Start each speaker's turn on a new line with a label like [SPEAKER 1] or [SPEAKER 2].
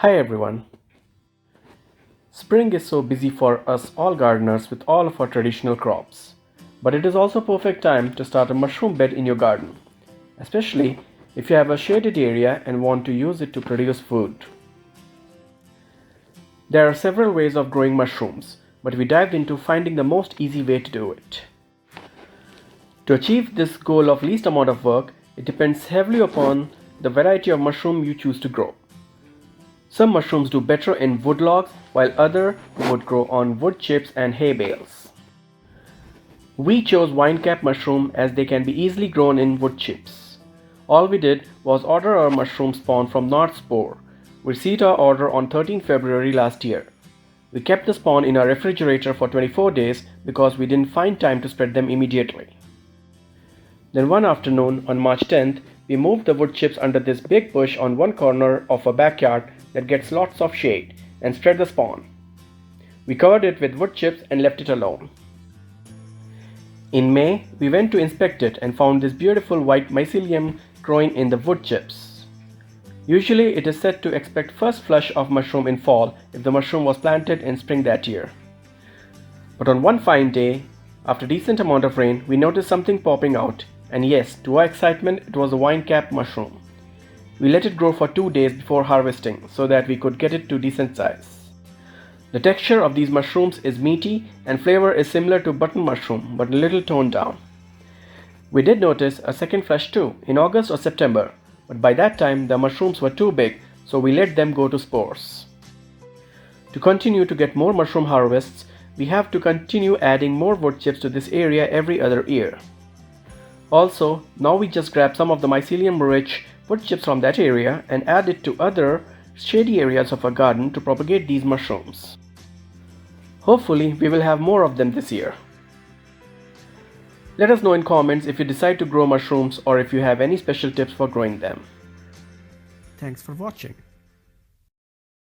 [SPEAKER 1] Hi everyone. Spring is so busy for us all gardeners with all of our traditional crops. But it is also perfect time to start a mushroom bed in your garden, especially if you have a shaded area and want to use it to produce food. There are several ways of growing mushrooms, but we dived into finding the most easy way to do it. To achieve this goal of least amount of work, it depends heavily upon the variety of mushroom you choose to grow. Some mushrooms do better in wood logs, while others would grow on wood chips and hay bales. We chose winecap mushroom as they can be easily grown in wood chips. All we did was order our mushroom spawn from North Spore. We received our order on 13 February last year. We kept the spawn in our refrigerator for 24 days because we didn't find time to spread them immediately. Then one afternoon on March 10th, we moved the wood chips under this big bush on one corner of a backyard that gets lots of shade and spread the spawn. We covered it with wood chips and left it alone. In May, we went to inspect it and found this beautiful white mycelium growing in the wood chips. Usually it is said to expect first flush of mushroom in fall if the mushroom was planted in spring that year. But on one fine day, after a decent amount of rain, we noticed something popping out, and yes, to our excitement, it was a winecap mushroom. We let it grow for 2 days before harvesting so that we could get it to decent size. The texture of these mushrooms is meaty and flavor is similar to button mushroom but a little toned down. We did notice a second flush too in August or September, but by that time the mushrooms were too big, so we let them go to spores. To continue to get more mushroom harvests, we have to continue adding more wood chips to this area every other year. Also, now we just grab some of the mycelium-rich wood chips from that area and add it to other shady areas of our garden to propagate these mushrooms. Hopefully, we will have more of them this year. Let us know in comments if you decide to grow mushrooms or if you have any special tips for growing them.
[SPEAKER 2] Thanks for watching.